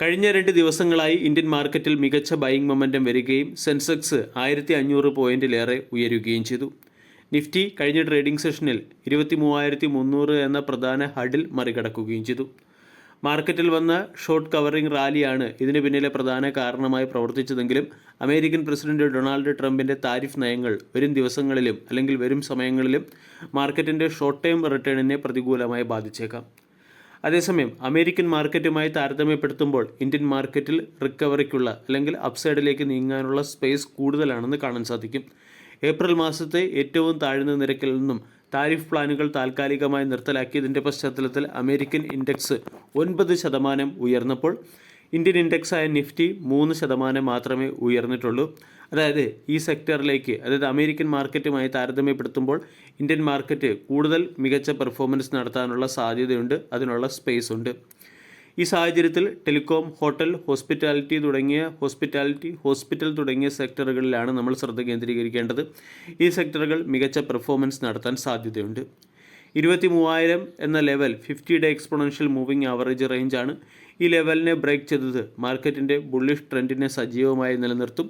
കഴിഞ്ഞ 2 ദിവസങ്ങളായി ഇന്ത്യൻ മാർക്കറ്റിൽ മികച്ച ബൈയിങ് മൊമെൻറ്റം വരികയും സെൻസെക്സ് 1500 പോയിന്റിലേറെ ഉയരുകയും ചെയ്തു. നിഫ്റ്റി കഴിഞ്ഞ ട്രേഡിംഗ് സെഷനിൽ 23,300 എന്ന പ്രധാന ഹഡിൽ മറികടക്കുകയും ചെയ്തു. മാർക്കറ്റിൽ വന്ന ഷോർട്ട് കവറിംഗ് റാലിയാണ് ഇതിന് പിന്നിലെ പ്രധാന കാരണമായി പ്രവർത്തിച്ചതെങ്കിലും അമേരിക്കൻ പ്രസിഡന്റ് ഡൊണാൾഡ് ട്രംപിൻ്റെ താരിഫ് നയങ്ങൾ വരും ദിവസങ്ങളിലും അല്ലെങ്കിൽ വരും സമയങ്ങളിലും മാർക്കറ്റിൻ്റെ ഷോർട്ട് ടേം റിട്ടേണിനെ പ്രതികൂലമായി ബാധിച്ചേക്കാം. അതേസമയം അമേരിക്കൻ മാർക്കറ്റുമായി താരതമ്യപ്പെടുത്തുമ്പോൾ ഇന്ത്യൻ മാർക്കറ്റിൽ റിക്കവറിക്കുള്ള അല്ലെങ്കിൽ അപ്സൈഡിലേക്ക് നീങ്ങാനുള്ള സ്പേസ് കൂടുതലാണെന്ന് കാണാൻ സാധിക്കും. ഏപ്രിൽ മാസത്തെ ഏറ്റവും താഴ്ന്ന നിരക്കിൽ നിന്നും താരിഫ് പ്ലാനുകൾ താൽക്കാലികമായി നിർത്തലാക്കിയതിൻ്റെ പശ്ചാത്തലത്തിൽ അമേരിക്കൻ ഇൻഡെക്സ് 9% ഉയർന്നപ്പോൾ ഇന്ത്യൻ ഇൻഡെക്സായ നിഫ്റ്റി 3% മാത്രമേ ഉയർന്നിട്ടുള്ളൂ. അതായത് ഈ സെക്ടറിലേക്ക്, അതായത് അമേരിക്കൻ മാർക്കറ്റുമായി താരതമ്യപ്പെടുത്തുമ്പോൾ ഇന്ത്യൻ മാർക്കറ്റ് കൂടുതൽ മികച്ച പെർഫോമൻസ് നടത്താനുള്ള സാധ്യതയുണ്ട്, അതിനുള്ള സ്പേസ് ഉണ്ട്. ഈ സാഹചര്യത്തിൽ ടെലികോം, ഹോട്ടൽ, ഹോസ്പിറ്റൽ തുടങ്ങിയ സെക്ടറുകളിലാണ് നമ്മൾ ശ്രദ്ധ കേന്ദ്രീകരിക്കേണ്ടത്. ഈ സെക്ടറുകൾ മികച്ച പെർഫോമൻസ് നടത്താൻ സാധ്യതയുണ്ട്. 23,000 എന്ന ലെവൽ 50-ഡേ എക്സ്പോണൻഷ്യൽ മൂവിംഗ് ആവറേജ് റേഞ്ചാണ്. ഈ ലെവലിനെ ബ്രേക്ക് ചെയ്തത് മാർക്കറ്റിൻ്റെ ബുള്ളിഷ് ട്രെൻഡിനെ സജീവമായി നിലനിർത്തും.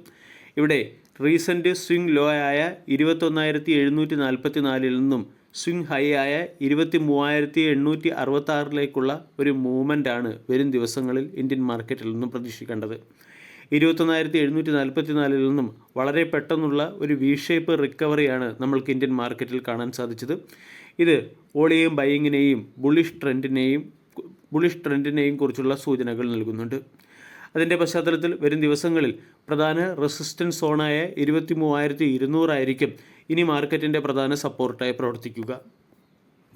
ഇവിടെ റീസെൻറ്റ് സ്വിംഗ് ലോ ആയ 21,744 നിന്നും സ്വിംഗ് ഹൈ ആയ 23,866 ഒരു മൂവ്മെൻറ്റാണ് വരും ദിവസങ്ങളിൽ ഇന്ത്യൻ മാർക്കറ്റിൽ നിന്നും പ്രതീക്ഷിക്കേണ്ടത്. 21,744 നിന്നും വളരെ പെട്ടെന്നുള്ള ഒരു വി ഷേപ്പ് റിക്കവറിയാണ് നമ്മൾക്ക് ഇന്ത്യൻ മാർക്കറ്റിൽ കാണാൻ സാധിച്ചത്. ഇത് വോളിയം ബൈയിങ്ങിനെയും ബുള്ളിഷ് ട്രെൻഡിനെയും കുറിച്ചുള്ള സൂചനകൾ നൽകുന്നുണ്ട്. അതിൻ്റെ പശ്ചാത്തലത്തിൽ വരും ദിവസങ്ങളിൽ പ്രധാന റെസിസ്റ്റൻസ് സോണായ 23,200 ആയിരിക്കും ഇനി മാർക്കറ്റിൻ്റെ പ്രധാന സപ്പോർട്ടായി പ്രവർത്തിക്കുക.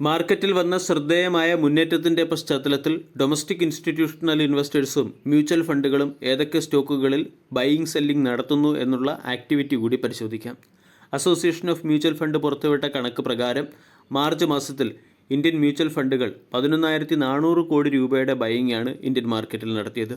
മാർക്കറ്റിൽ വന്ന ശ്രദ്ധേയമായ മുന്നേറ്റത്തിൻ്റെ പശ്ചാത്തലത്തിൽ ഡൊമസ്റ്റിക് ഇൻസ്റ്റിറ്റ്യൂഷണൽ ഇൻവെസ്റ്റേഴ്സും മ്യൂച്വൽ ഫണ്ടുകളും ഏതൊക്കെ സ്റ്റോക്കുകളിൽ ബൈയിങ് സെല്ലിംഗ് നടത്തുന്നു എന്നുള്ള ആക്ടിവിറ്റി കൂടി പരിശോധിക്കാം. അസോസിയേഷൻ ഓഫ് മ്യൂച്വൽ ഫണ്ട് പുറത്തുവിട്ട കണക്ക് പ്രകാരം മാർച്ച് മാസത്തിൽ ഇന്ത്യൻ മ്യൂച്വൽ ഫണ്ടുകൾ 11,400 കോടി രൂപയുടെ ബൈയിങ്ങാണ് ഇന്ത്യൻ മാർക്കറ്റിൽ നടത്തിയത്.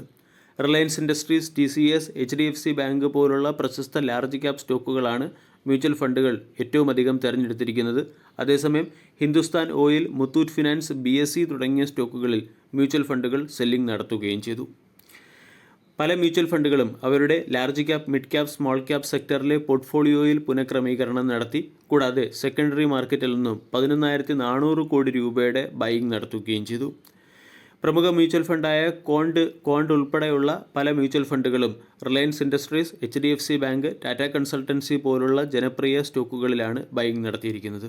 Reliance industries, TCS, HDFC bank പോലുള്ള പ്രശസ്ത ലാർജ് ക്യാപ് സ്റ്റോക്കുകളാണ് മ്യൂച്വൽ ഫണ്ടുകൾ ഏറ്റവും അധികം തിരഞ്ഞെടുത്തിരിക്കുന്നത്. അതേസമയം Hindustan oil, Muthoot finance, BSE തുടങ്ങിയ സ്റ്റോക്കുകളിൽ മ്യൂച്വൽ ഫണ്ടുകൾ സെല്ലിംഗ് നടത്തുകയും ചെയ്തു. പല മ്യൂച്വൽ ഫണ്ടുകളും അവരുടെ large cap, mid cap, small cap സെക്ടറിലെ പോർട്ട്ഫോളിയോയിൽ പുനഃക്രമീകരണം നടത്തി. കൂടാതെ സെക്കൻഡറി മാർക്കറ്റിൽ നിന്നും 11,400 കോടി രൂപയുടെ ബൈയിങ് നടത്തുകയും ചെയ്തു. പ്രമുഖ മ്യൂച്വൽ ഫണ്ടായ കോണ്ട് ഉൾപ്പെടെയുള്ള പല മ്യൂച്വൽ ഫണ്ടുകളും റിലയൻസ് ഇൻഡസ്ട്രീസ്, HDFC ബാങ്ക്, ടാറ്റ കൺസൾട്ടൻസി പോലുള്ള ജനപ്രിയ സ്റ്റോക്കുകളിലാണ് ബൈയിങ് നടത്തിയിരിക്കുന്നത്.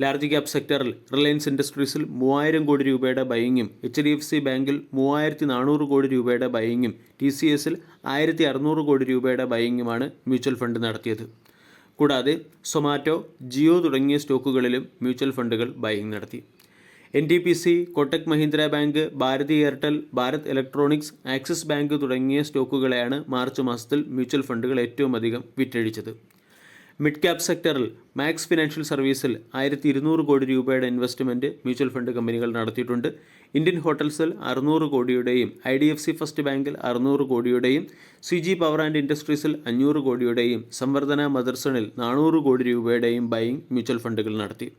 ലാർജ് ക്യാപ് സെക്ടറിൽ റിലയൻസ് ഇൻഡസ്ട്രീസിൽ 3,000 കോടി രൂപയുടെ ബൈയിങ്ങും, HDFC ബാങ്കിൽ 3,400 കോടി രൂപയുടെ ബൈയിങ്ങും, TCSൽ 1,600 കോടി രൂപയുടെ ബൈയിങ്ങുമാണ് മ്യൂച്വൽ ഫണ്ട് നടത്തിയത്. കൂടാതെ സൊമാറ്റോ, ജിയോ തുടങ്ങിയ സ്റ്റോക്കുകളിലും മ്യൂച്വൽ ഫണ്ടുകൾ ബൈയിങ് നടത്തി. NTPC, കോട്ടക് മഹീന്ദ്ര ബാങ്ക്, ഭാരതി എയർടെൽ, ഭാരത് ഇലക്ട്രോണിക്സ്, ആക്സിസ് ബാങ്ക് തുടങ്ങിയ സ്റ്റോക്കുകളെയാണ് മാർച്ച് മാസത്തിൽ മ്യൂച്വൽ ഫണ്ടുകൾ ഏറ്റവും അധികം വിറ്റഴിച്ചത്. മിഡ് ക്യാപ് സെക്ടറിൽ മാക്സ് ഫിനാൻഷ്യൽ സർവീസിൽ 1,200 കോടി രൂപയുടെ ഇൻവെസ്റ്റ്മെൻറ്റ് മ്യൂച്വൽ ഫണ്ട് കമ്പനികൾ നടത്തിയിട്ടുണ്ട്. ഇന്ത്യൻ ഹോട്ടൽസിൽ 600 കോടിയുടെയും, IDFC ഫസ്റ്റ് ബാങ്കിൽ 600 കോടിയുടെയും, CG പവർ ആൻഡ് ഇൻഡസ്ട്രീസിൽ 500 കോടിയുടെയും, സംവർധന മദർസണിൽ 400 കോടി രൂപയുടെയും ബൈയിങ് മ്യൂച്വൽ ഫണ്ടുകൾ നടത്തി.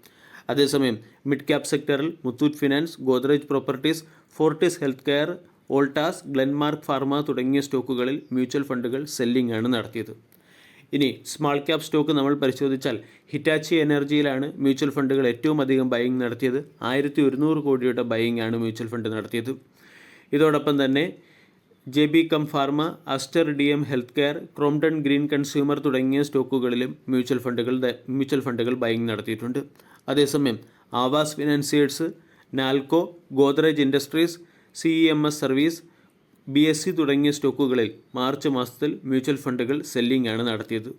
അതേസമയം മിഡ് ക്യാപ് സെക്ടറിൽ മുത്തൂറ്റ് ഫിനാൻസ്, ഗോദ്രേജ് പ്രോപ്പർട്ടീസ്, ഫോർട്ടിസ് ഹെൽത്ത് കെയർ, ഓൾട്ടാസ്, ഗ്ലെൻമാർക്ക് ഫാർമ തുടങ്ങിയ സ്റ്റോക്കുകളിൽ മ്യൂച്വൽ ഫണ്ടുകൾ സെല്ലിംഗ് ആണ് നടത്തിയത്. ഇനി സ്മാൾ ക്യാപ് സ്റ്റോക്ക് നമ്മൾ പരിശോധിച്ചാൽ ഹിറ്റാച്ചി എനർജിയിലാണ് മ്യൂച്വൽ ഫണ്ടുകൾ ഏറ്റവും അധികം ബൈയിങ് നടത്തിയത്. 1,100 കോടിയുടെ ബൈയിങ് ആണ് മ്യൂച്വൽ ഫണ്ട് നടത്തിയത്. ഇതോടൊപ്പം തന്നെ JB കം ഫാർമ, അസ്റ്റർ DM ഹെൽത്ത് കെയർ, ക്രോംപ്ടൺ ഗ്രീൻ കൺസ്യൂമർ തുടങ്ങിയ സ്റ്റോക്കുകളിലും മ്യൂച്വൽ ഫണ്ടുകൾ ബൈയിങ് നടത്തിയിട്ടുണ്ട്. അതേസമയം ആവാസ് ഫിനാൻസിയേഴ്സ്, നാൽക്കോ, ഗോദ്രേജ് ഇൻഡസ്ട്രീസ്, CEMS സർവീസ്, BSE തുടങ്ങിയ സ്റ്റോക്കുകളിൽ മാർച്ച് മാസത്തിൽ മ്യൂച്വൽ ഫണ്ടുകൾ സെല്ലിംഗ് ആണ് നടത്തിയത്.